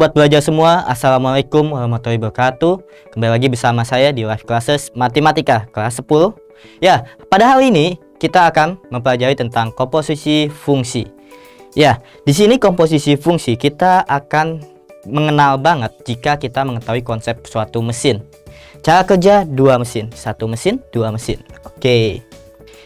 sobat belajar semua, Assalamualaikum warahmatullahi wabarakatuh. Kembali lagi bersama saya di Live Classes Matematika kelas 10. Ya, pada hari ini kita akan mempelajari tentang komposisi fungsi. Ya, di sini komposisi fungsi kita akan mengenal banget jika kita mengetahui konsep suatu mesin. Cara kerja dua mesin, satu mesin, dua mesin. Oke.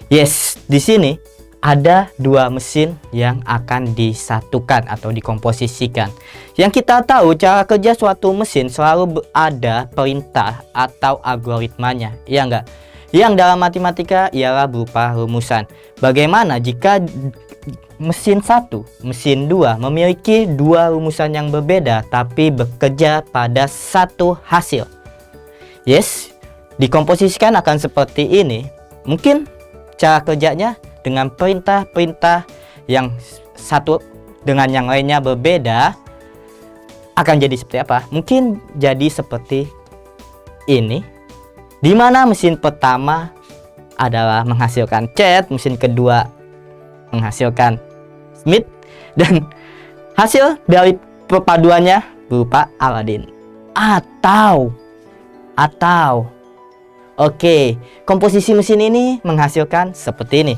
Yes, di sini ada dua mesin yang akan disatukan atau dikomposisikan. Yang kita tahu cara kerja suatu mesin selalu ada perintah atau algoritmanya, ya enggak? Yang dalam matematika ialah berupa rumusan. Bagaimana jika mesin satu, mesin dua memiliki dua rumusan yang berbeda tapi bekerja pada satu hasil? Yes, dikomposisikan akan seperti ini. Mungkin cara kerjanya dengan perintah-perintah yang satu dengan yang lainnya berbeda akan jadi seperti apa? Mungkin jadi seperti ini, di mana mesin pertama adalah menghasilkan cat, mesin kedua menghasilkan Smith, dan hasil dari perpaduannya berupa Aladin. Atau oke, komposisi mesin ini menghasilkan seperti ini,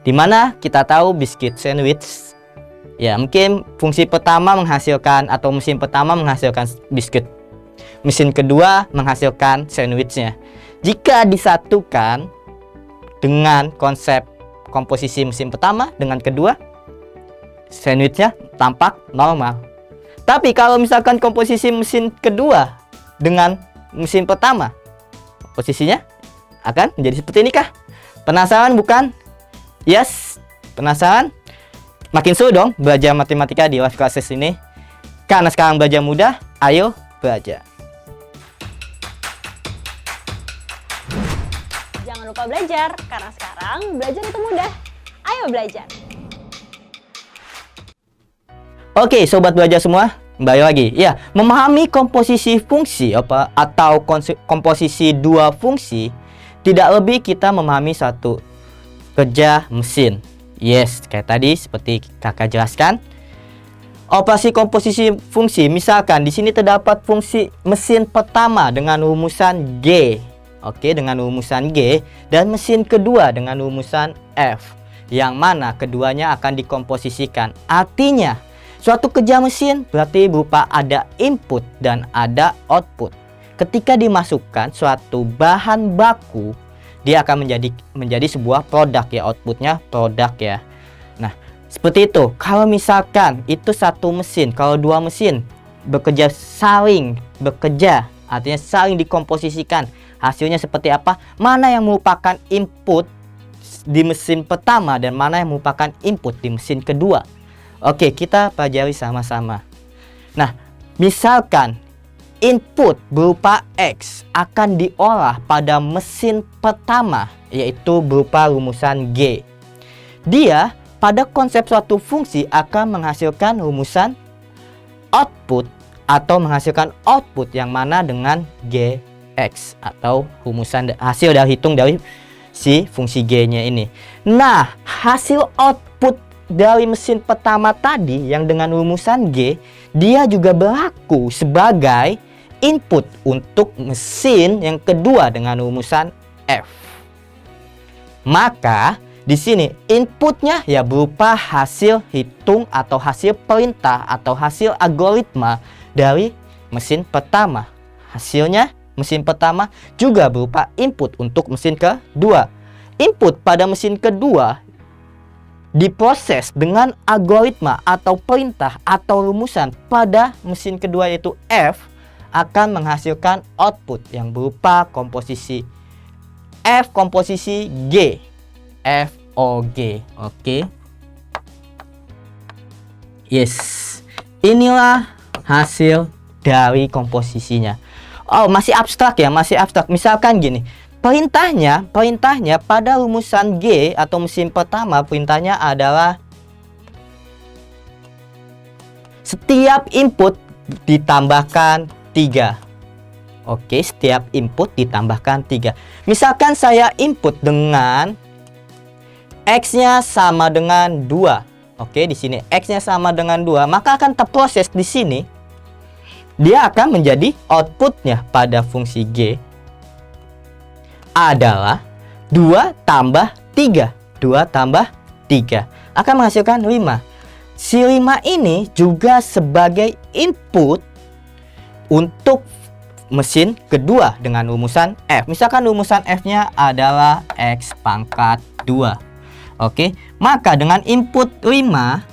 di mana kita tahu biskuit sandwich. Ya, mungkin fungsi pertama menghasilkan atau mesin pertama menghasilkan biskuit. Mesin kedua menghasilkan sandwichnya. Jika disatukan dengan konsep komposisi mesin pertama dengan kedua, sandwichnya tampak normal. Tapi kalau misalkan komposisi mesin kedua dengan mesin pertama, posisinya akan menjadi seperti ini kah? Penasaran bukan? Yes, penasaran? Makin seru dong belajar matematika di Live Classes ini. Karena sekarang belajar mudah, ayo belajar. Jangan lupa belajar, karena sekarang belajar itu mudah. Ayo belajar. Oke, sobat belajar semua, kembali lagi. Ya, memahami komposisi fungsi atau komposisi dua fungsi tidak lebih kita memahami satu kerja mesin. Yes, kayak tadi seperti kakak jelaskan. Operasi komposisi fungsi, misalkan di sini terdapat fungsi mesin pertama dengan rumusan G. Oke, dengan rumusan G, dan mesin kedua dengan rumusan F, yang mana keduanya akan dikomposisikan. Artinya suatu kerja mesin berarti berupa ada input dan ada output. Ketika dimasukkan suatu bahan baku, dia akan menjadi sebuah produk ya, outputnya produk ya. Nah, seperti itu. Kalau misalkan itu satu mesin, kalau dua mesin bekerja saling bekerja, artinya saling dikomposisikan. Hasilnya seperti apa? Mana yang merupakan input di mesin pertama dan mana yang merupakan input di mesin kedua? Oke, kita pelajari sama-sama. Nah, misalkan input berupa X akan diolah pada mesin pertama, yaitu berupa rumusan G. Dia pada konsep suatu fungsi akan menghasilkan rumusan output atau menghasilkan output yang mana dengan Gx atau rumusan hasil dari hitung dari si fungsi G-nya ini. Nah, hasil output dari mesin pertama tadi yang dengan rumusan G, dia juga berlaku sebagai input untuk mesin yang kedua dengan rumusan F. Maka di sini inputnya ya berupa hasil hitung atau hasil perintah atau hasil algoritma dari mesin pertama. Hasilnya mesin pertama juga berupa input untuk mesin kedua. Input pada mesin kedua diproses dengan algoritma atau perintah atau rumusan pada mesin kedua yaitu F, akan menghasilkan output yang berupa komposisi F komposisi G, FOG. Oke. Yes, inilah hasil dari komposisinya. Oh, masih abstrak ya, masih abstrak. Misalkan gini, perintahnya pada rumusan G atau mesin pertama, perintahnya adalah setiap input ditambahkan 3. Oke, setiap input ditambahkan 3. Misalkan saya input dengan X-nya sama dengan 2. Oke, di sini X-nya sama dengan 2, maka akan terproses di sini dia akan menjadi outputnya pada fungsi G adalah 2 tambah 3. 2 tambah 3 akan menghasilkan 5. Si 5 ini juga sebagai input untuk mesin kedua dengan rumusan F. Misalkan rumusan F-nya adalah X pangkat 2. Oke, maka dengan input 5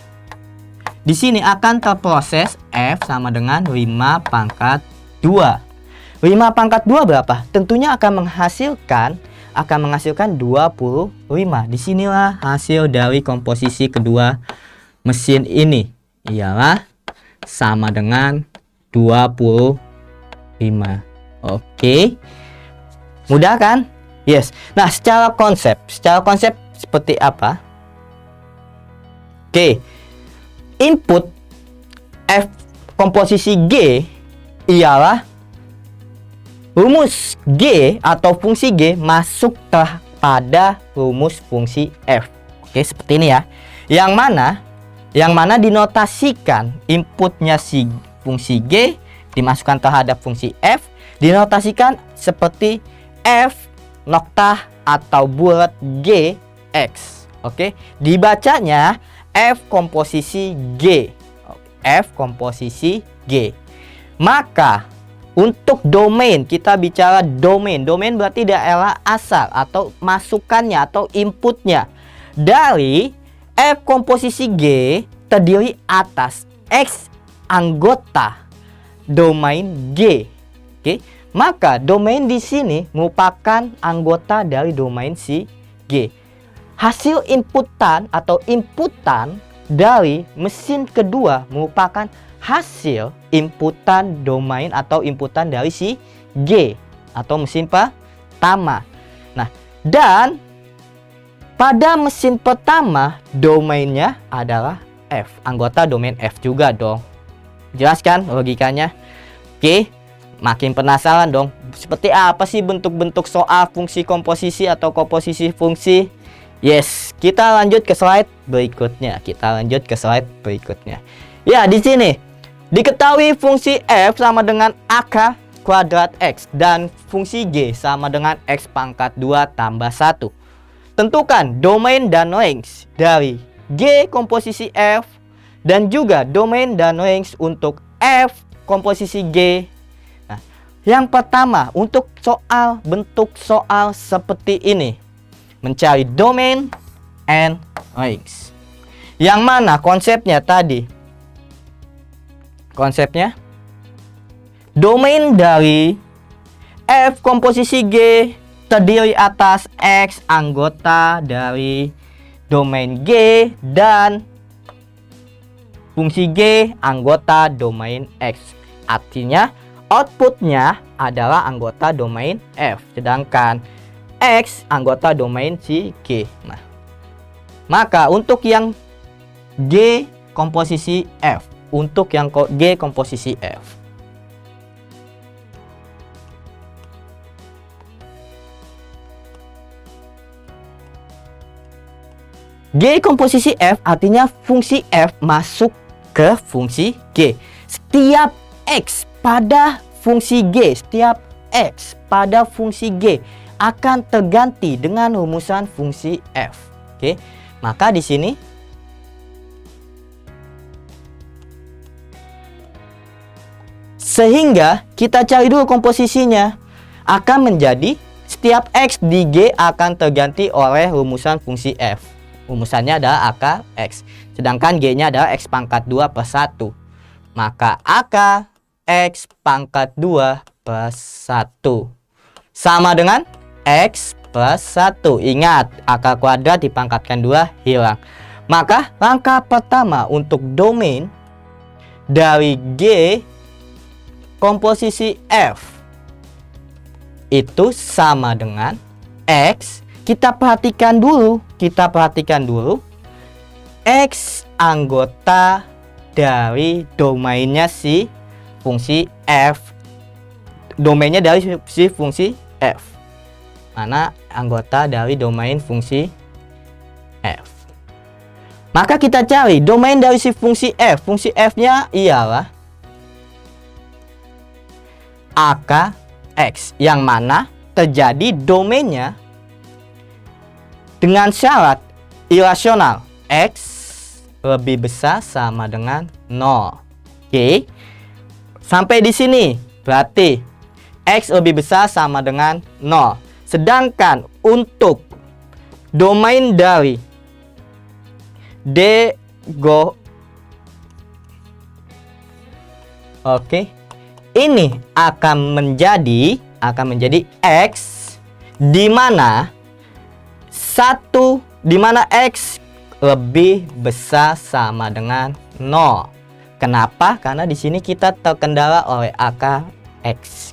di sini akan terproses F sama dengan 5 pangkat 2. 5 pangkat 2 berapa? Tentunya akan menghasilkan 25. Disinilah hasil dari komposisi kedua mesin ini, ialah sama dengan 25. Oke. Mudah kan? Yes. Nah, secara konsep seperti apa? Oke. Input F komposisi G ialah rumus G atau fungsi G masuk pada rumus fungsi F. Oke, seperti ini ya. Yang mana dinotasikan inputnya si fungsi G dimasukkan terhadap fungsi F, dinotasikan seperti F noktah atau bulat G X. Oke, dibacanya F komposisi G. F komposisi G. Maka untuk domain, kita bicara domain. Domain berarti daerah asal atau masukannya atau inputnya dari F komposisi G terdiri atas X anggota domain G. Oke, maka domain di sini merupakan anggota dari domain si G. Hasil inputan atau inputan dari mesin kedua merupakan hasil inputan domain atau inputan dari si G atau mesin pertama. Nah, dan pada mesin pertama domainnya adalah F, anggota domain F juga dong. Jelas kan logikanya? Oke, makin penasaran dong, seperti apa sih bentuk-bentuk soal fungsi komposisi atau komposisi fungsi? Yes, kita lanjut ke slide berikutnya. Ya, di sini diketahui fungsi F sama dengan AK kuadrat X dan fungsi G sama dengan X pangkat 2 tambah 1. Tentukan domain dan range dari G komposisi F dan juga domain dan range untuk F komposisi G. Nah, yang pertama untuk bentuk soal seperti ini, mencari domain and range. Yang mana konsepnya tadi? Konsepnya domain dari F komposisi G terdiri atas X anggota dari domain G dan fungsi G anggota domain X. Artinya outputnya adalah anggota domain F, sedangkan X anggota domain si G. Nah, maka untuk yang G komposisi F, G komposisi F artinya fungsi F masuk ke fungsi G. Setiap X pada fungsi G akan terganti dengan rumusan fungsi F. Oke, maka di sini sehingga kita cari dulu komposisinya, akan menjadi setiap X di G akan terganti oleh rumusan fungsi F. Rumusannya adalah AK X, sedangkan G-nya adalah X pangkat 2 per 1. Maka AK X pangkat 2 per 1 sama dengan X plus 1. Ingat, AK kuadrat dipangkatkan 2 hilang. Maka langkah pertama untuk domain dari G komposisi F itu sama dengan X. Kita perhatikan dulu X anggota dari domainnya si fungsi F. Domainnya dari si fungsi F. Mana anggota dari domain fungsi F. Maka kita cari domain dari si fungsi F. Fungsi F-nya ialah AKX, yang mana terjadi domainnya dengan syarat irasional X lebih besar sama dengan 0. Oke. Sampai di sini berarti X lebih besar sama dengan 0. Sedangkan untuk domain dari D ini akan menjadi X di mana X lebih besar sama dengan 0. Kenapa? Karena di sini kita terkendala oleh AKX.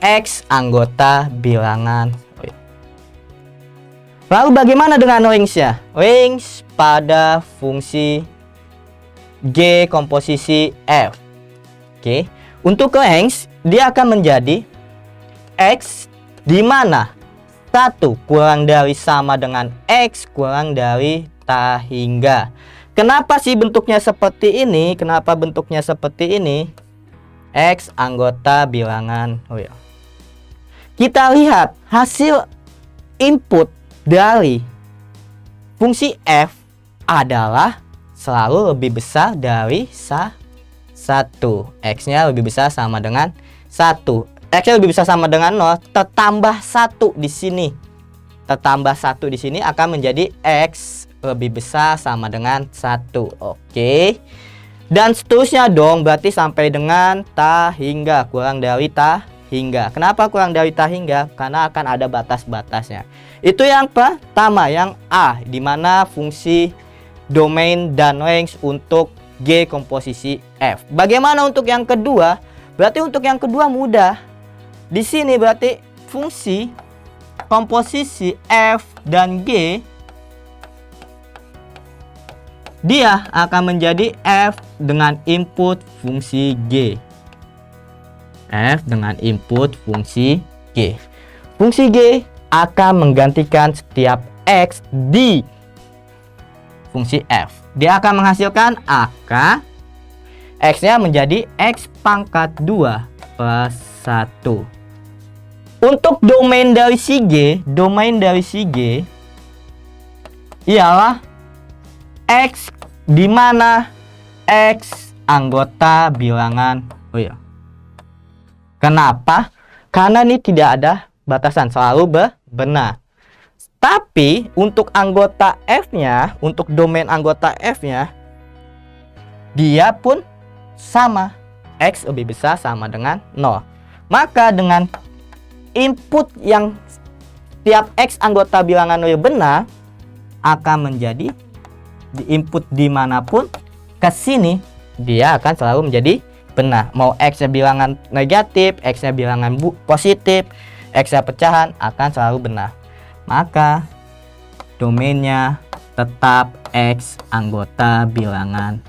X anggota bilangan. Lalu bagaimana dengan range-nya? Range pada fungsi G komposisi F. Oke. Untuk range dia akan menjadi X di mana 1 kurang dari sama dengan X kurang dari ta hingga. Kenapa sih bentuknya seperti ini? X anggota bilangan. Kita lihat hasil input dari fungsi F adalah selalu lebih besar dari 1. X-nya lebih besar sama dengan 1. X-nya lebih besar sama dengan 0, tertambah 1 di sini. Akan menjadi X lebih besar sama dengan 1. Oke. Dan seterusnya dong, berarti sampai dengan ta hingga, kurang dari ta hingga. Kenapa kurang dari ta hingga? Karena akan ada batas-batasnya. Itu yang pertama, yang A, di mana fungsi domain dan range untuk G komposisi F. Bagaimana untuk yang kedua? Berarti untuk yang kedua mudah. Di sini berarti fungsi komposisi F dan G dia akan menjadi F dengan input fungsi G. F dengan input fungsi G. Fungsi G akan menggantikan setiap X di fungsi F. Dia akan menghasilkan AK. X-nya menjadi X pangkat 2 plus 1. Untuk domain dari si G ialah X di mana X anggota bilangan. Kenapa? Karena ini tidak ada batasan, selalu benar. Tapi untuk anggota F-nya, untuk domain anggota F-nya, dia pun sama. X lebih besar sama dengan 0. Maka dengan input yang tiap X anggota bilangan benar, akan menjadi di input dimanapun ke sini dia akan selalu menjadi benar. Mau X-nya bilangan negatif, X-nya bilangan positif, X-nya pecahan, akan selalu benar. Maka domainnya tetap X anggota bilangan.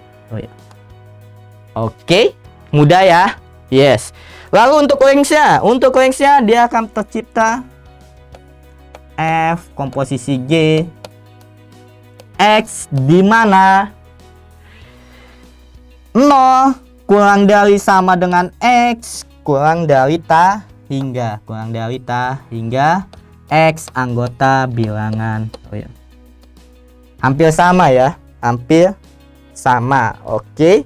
Oke, mudah ya. Yes. Lalu untuk range-nya dia akan tercipta F komposisi G X di mana 0 kurang dari sama dengan X kurang dari ta hingga X anggota bilangan. Hampir sama ya, Oke.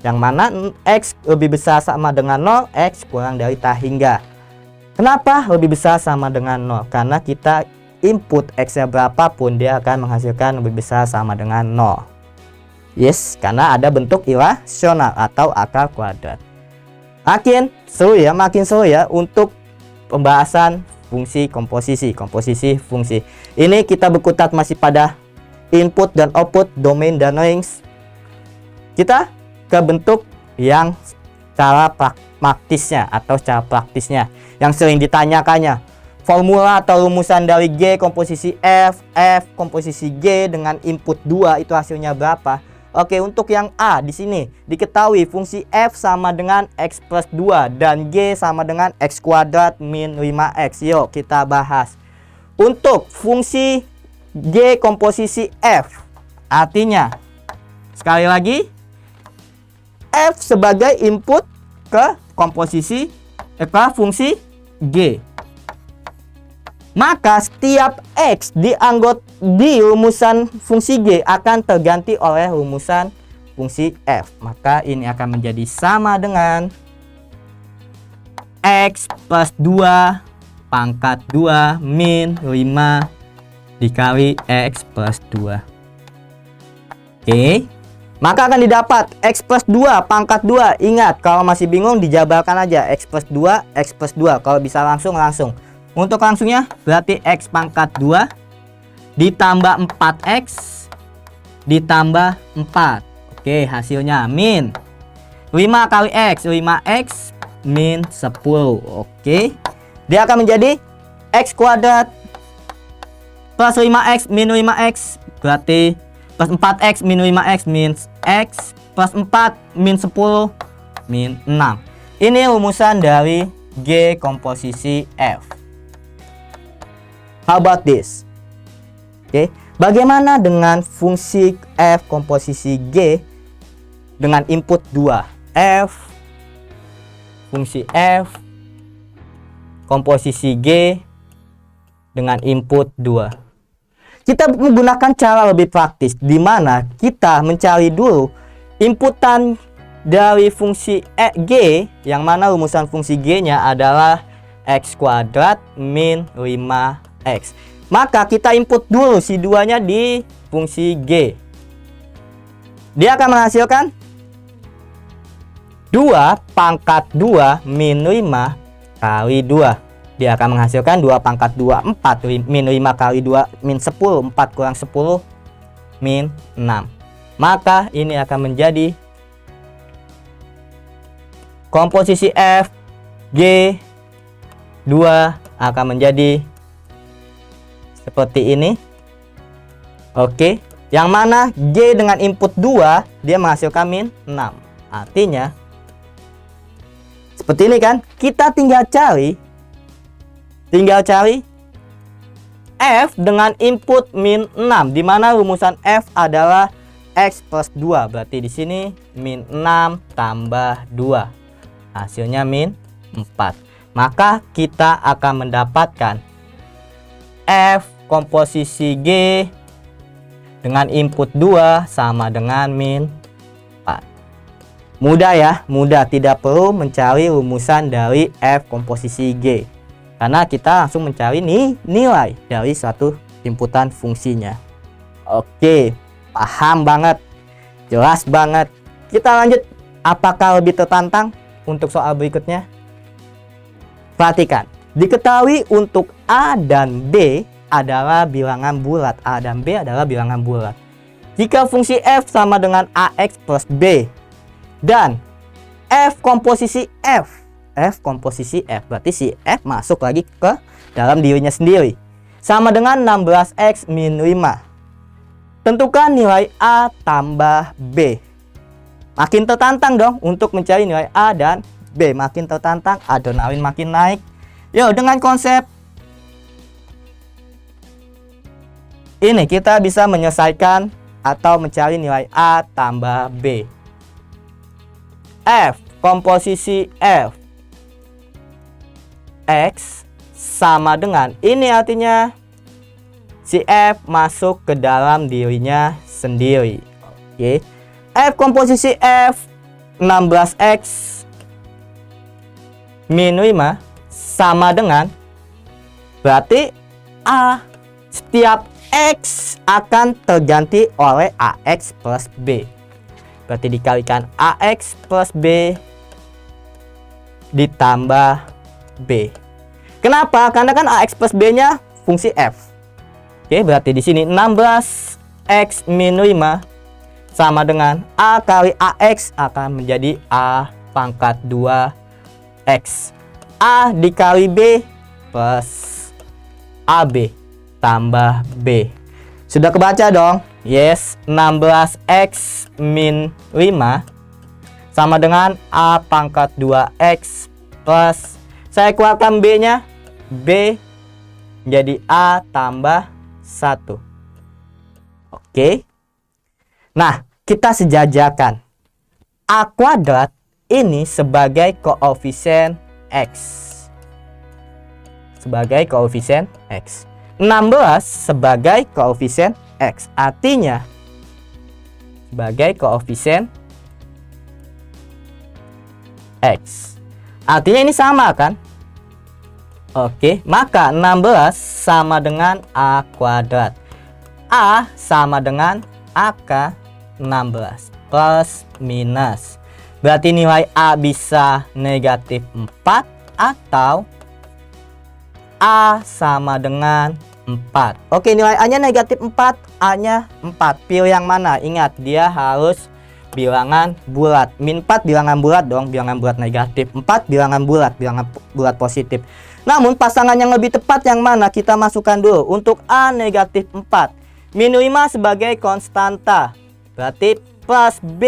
Yang mana X lebih besar sama dengan 0, X kurang dari ta hingga. Kenapa lebih besar sama dengan 0? Karena kita input X-nya berapapun dia akan menghasilkan lebih besar sama dengan 0. Yes, karena ada bentuk irasional atau akar kuadrat. Makin seru ya untuk pembahasan fungsi komposisi fungsi. Ini kita berkutat masih pada input dan output, domain dan range. Kita ke bentuk yang cara praktisnya yang sering ditanyakannya. Formula atau rumusan dari G komposisi F komposisi G dengan input 2 itu hasilnya berapa? Oke, untuk yang A di sini diketahui fungsi F sama dengan X plus 2 dan G sama dengan X kuadrat min 5X. Yuk kita bahas. Untuk fungsi G komposisi F, artinya sekali lagi F sebagai input ke fungsi G. Maka setiap X di rumusan fungsi G akan terganti oleh rumusan fungsi F. Maka ini akan menjadi sama dengan X plus 2 pangkat 2 min 5 dikali X plus 2. Oke. Maka akan didapat X plus 2 pangkat 2. Ingat, kalau masih bingung dijabarkan aja X plus 2, X plus 2. Kalau bisa langsung. Untuk langsungnya berarti X pangkat 2 ditambah 4X ditambah 4. Oke, hasilnya min 5 kali X, 5X min 10. Oke. Dia akan menjadi X kuadrat plus 5X min 5X berarti plus 4X min 5X min X plus 4 min 10 min 6. Ini rumusan dari G komposisi F. How about this? Oke, bagaimana dengan fungsi F komposisi G dengan input 2? F fungsi F komposisi G dengan input 2. Kita menggunakan cara lebih praktis, di mana kita mencari dulu inputan dari fungsi G, yang mana rumusan fungsi G-nya adalah X kuadrat min 5X. Maka kita input dulu si 2-nya di fungsi G. Dia akan menghasilkan 2 pangkat 2 min 5 kali 2. Dia akan menghasilkan 2 pangkat 2, 4 min 5 kali 2 min 10, 4 kurang 10 min 6. Maka ini akan menjadi komposisi F G 2 akan menjadi seperti ini. Oke, yang mana G dengan input 2 dia menghasilkan min 6. Artinya seperti ini kan. Kita tinggal cari F dengan input min 6, di mana rumusan F adalah X plus 2. Berarti di sini min 6 tambah 2. Hasilnya min 4. Maka kita akan mendapatkan F komposisi G dengan input 2 sama dengan min 4. Mudah ya, mudah. Tidak perlu mencari rumusan dari F komposisi G, karena kita langsung mencari nilai dari suatu inputan fungsinya. Oke, paham banget, jelas banget. Kita lanjut. Apakah lebih tertantang untuk soal berikutnya? Perhatikan, diketahui untuk A dan B adalah bilangan bulat. A dan B adalah bilangan bulat. Jika fungsi F sama dengan AX plus B dan F komposisi F berarti si F masuk lagi ke dalam dirinya sendiri, sama dengan 16X min 5. Tentukan nilai A tambah B. Makin tertantang dong untuk mencari nilai A dan B. Makin tertantang, adrenalin makin naik. Yuk, dengan konsep ini kita bisa menyelesaikan atau mencari nilai A tambah B. F komposisi F X sama dengan ini, artinya si F masuk ke dalam dirinya sendiri. Oke. F komposisi F 16X min 5 sama dengan, berarti A setiap X akan terganti oleh AX plus B. Berarti dikalikan AX plus B ditambah B. Kenapa? Karena kan AX plus B-nya fungsi F. Oke, berarti di sini 16X min 5 sama dengan A kali AX akan menjadi A pangkat 2X. A dikali B plus AB tambah B. Sudah kebaca dong? Yes, 16X min 5 sama dengan A pangkat 2X plus, saya keluarkan B-nya, B menjadi A tambah 1. Oke. Nah, kita sejajarkan. A kuadrat ini sebagai koefisien X. Sebagai koefisien X. 16 sebagai koefisien X. Artinya sebagai koefisien X. Artinya ini sama kan? Oke, maka 16 sama dengan A kuadrat. A sama dengan AK 16 plus minus. Berarti nilai A bisa negatif 4 atau A sama dengan 4. Oke, nilai A-nya negatif 4, A-nya 4. Pilih yang mana? Ingat, dia harus bilangan bulat. Min 4 bilangan bulat dong, bilangan bulat negatif. 4 bilangan bulat positif. Namun pasangan yang lebih tepat yang mana? Kita masukkan dulu. Untuk A negatif 4. Min 5 sebagai konstanta. Berarti plus B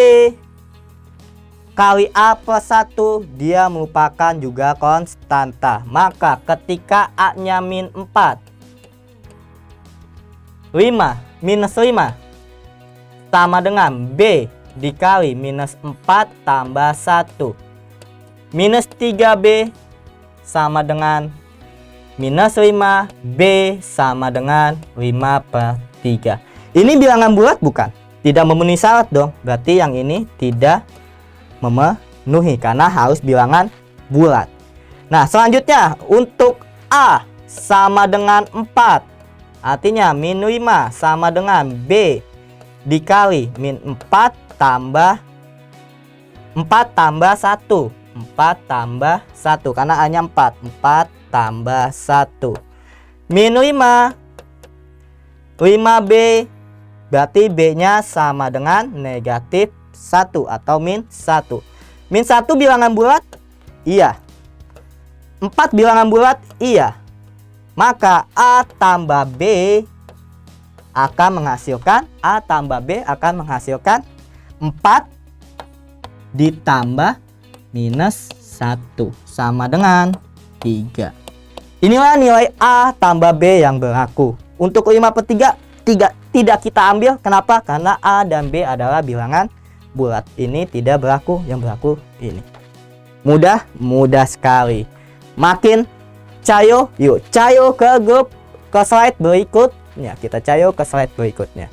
kali A plus 1, dia merupakan juga konstanta. Maka ketika A-nya min 4, 5 minus 5 sama dengan B dikali minus 4 tambah 1. Minus 3B sama dengan minus 5, B sama dengan 5/3. Ini bilangan bulat bukan? Tidak memenuhi syarat dong. Berarti yang ini tidak memenuhi karena harus bilangan bulat. Nah, selanjutnya untuk A sama dengan 4. Artinya min 5 sama dengan B dikali min 4 tambah 4 tambah 1. 4 tambah 1 karena A-nya 4. 4 tambah 1. Min 5 5B berarti B-nya sama dengan negatif 1 atau min 1. Min 1 bilangan bulat? Iya. 4 bilangan bulat? Iya. Maka A tambah B akan menghasilkan 4 ditambah minus 1 sama dengan 3. Inilah nilai A tambah B yang berlaku. Untuk 5/3 tidak kita ambil. Kenapa? Karena A dan B adalah bilangan bulat. Ini tidak berlaku, yang berlaku ini. Mudah sekali. Makin cayo, yuk cayo ke grup, ke slide berikutnya. Kita cayo ke slide berikutnya.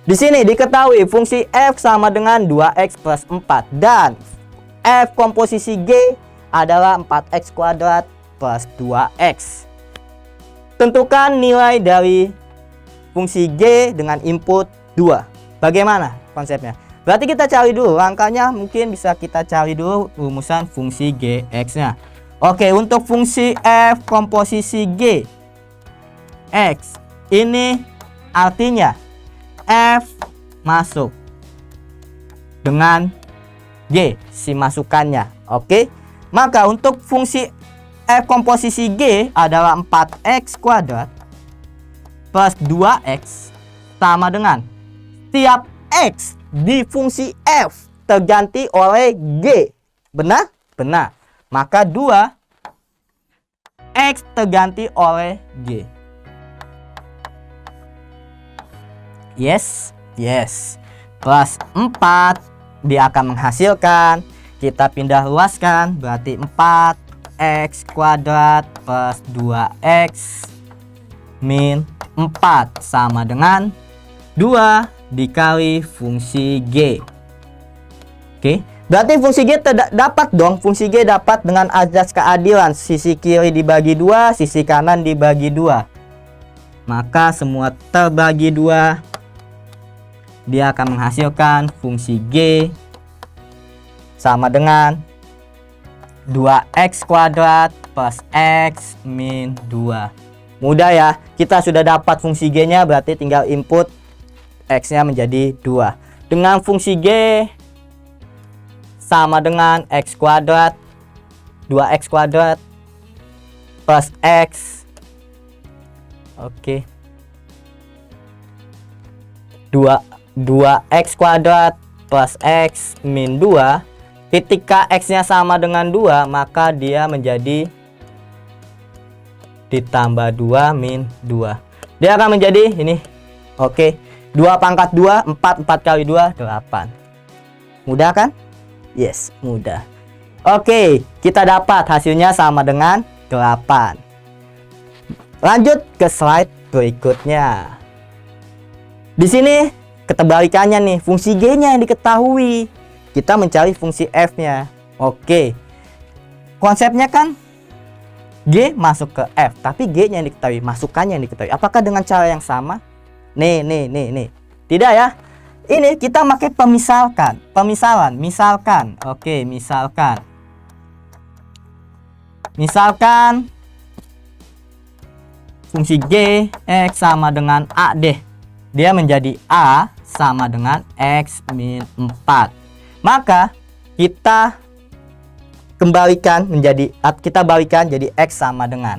Di sini diketahui fungsi f sama dengan 2x plus 4 dan f komposisi G adalah 4x kuadrat plus 2x. Tentukan nilai dari fungsi G dengan input 2. Bagaimana konsepnya? Berarti kita cari dulu langkahnya, mungkin bisa kita cari dulu rumusan fungsi Gx-nya. Oke, untuk fungsi f komposisi G X ini artinya f masuk dengan G si masukannya. Oke, maka untuk fungsi f komposisi G adalah 4x kuadrat plus 2x sama dengan setiap x di fungsi f terganti oleh G. Benar? Benar. Maka 2x terganti oleh G. Yes. Plus 4 dia akan menghasilkan, kita pindah luaskan, berarti 4x kuadrat plus 2x min 4 sama dengan 2 dikali fungsi G. Oke, berarti fungsi G dapat dong. Fungsi G dapat dengan azas keadilan. Sisi kiri dibagi 2, sisi kanan dibagi 2. Maka semua terbagi 2. Dia akan menghasilkan fungsi G sama dengan 2x kuadrat plus x min 2. Mudah ya. Kita sudah dapat fungsi G-nya, berarti tinggal input x-nya menjadi 2. Dengan fungsi G sama dengan x kuadrat 2x kuadrat plus x. Oke. 2x kuadrat plus x min 2. Ketika x-nya sama dengan 2, maka dia menjadi ditambah 2 min 2. Dia akan menjadi ini. Oke. 2 pangkat 2, 4 kali 2, 8. Mudah kan? Yes, mudah. Oke, kita dapat hasilnya sama dengan 8. Lanjut ke slide berikutnya. Di sini ketebalikannya nih, fungsi G-nya yang diketahui. Kita mencari fungsi F-nya. Oke. Konsepnya kan G masuk ke F, tapi G-nya yang diketahui, masukannya yang diketahui. Apakah dengan cara yang sama? Nih. Tidak ya. Ini kita pakai pemisalan. Misalkan. Oke, misalkan fungsi G X sama dengan A deh. Dia menjadi A sama dengan X min 4. Maka kita balikan jadi X sama dengan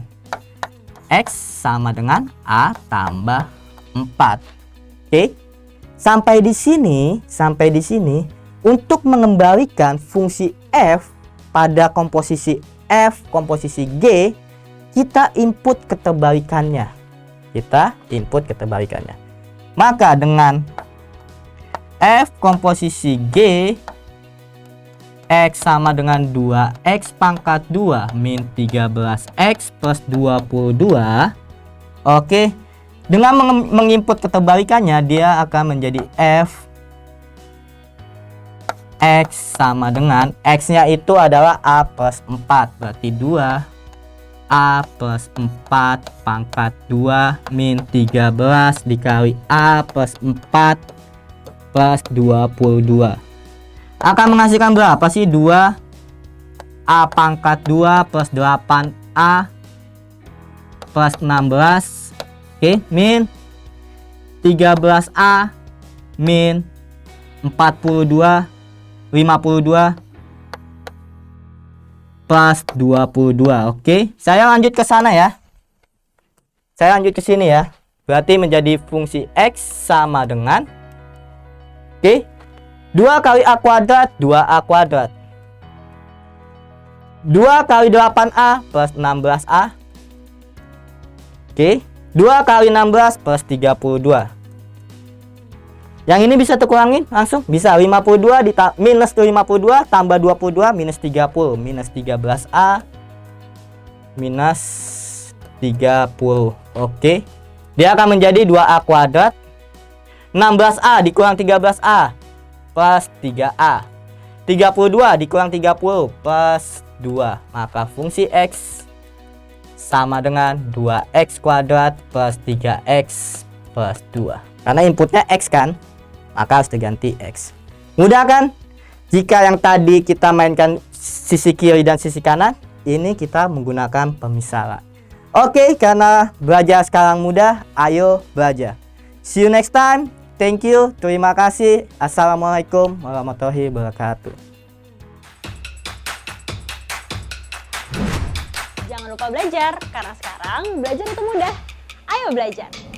A tambah 4. Oke. Sampai di sini untuk mengembalikan fungsi F pada komposisi F, komposisi G, kita input ketebalikannya. Maka dengan F komposisi G X sama dengan 2X pangkat 2 min 13X plus 22. Oke. Dengan menginput ketebalikannya, dia akan menjadi F X sama dengan X-nya itu adalah A plus 4. Berarti 2 A plus 4 pangkat 2 min 13 dikali A plus 4 plus 22. Akan menghasilkan berapa sih? 2 A pangkat 2 plus 8A plus 16. Oke, min 13A min 52 plus 22. Oke, saya lanjut ke sana ya. Saya lanjut ke sini ya. Berarti menjadi fungsi X sama dengan 2 kali A kuadrat 2A kuadrat. 2 kali 8A plus 16A. Oke. 2 kali 16 plus 32. Yang ini bisa terkurangin langsung. Bisa 52 minus 52 tambah 22 minus 30. Minus 13A minus 30. Oke. Dia akan menjadi 2A kuadrat. 16A dikurang 13A plus 3A. 32 dikurang 30 plus 2. Maka fungsi X sama dengan 2X kuadrat plus 3X plus 2. Karena inputnya X kan, maka harus diganti X. Mudah kan? Jika yang tadi kita mainkan sisi kiri dan sisi kanan, ini kita menggunakan pemisalan. Oke, karena belajar sekarang mudah, ayo belajar. See you next time. Thank you. Terima kasih. Assalamualaikum warahmatullahi wabarakatuh. Jangan lupa belajar, karena sekarang belajar itu mudah. Ayo belajar!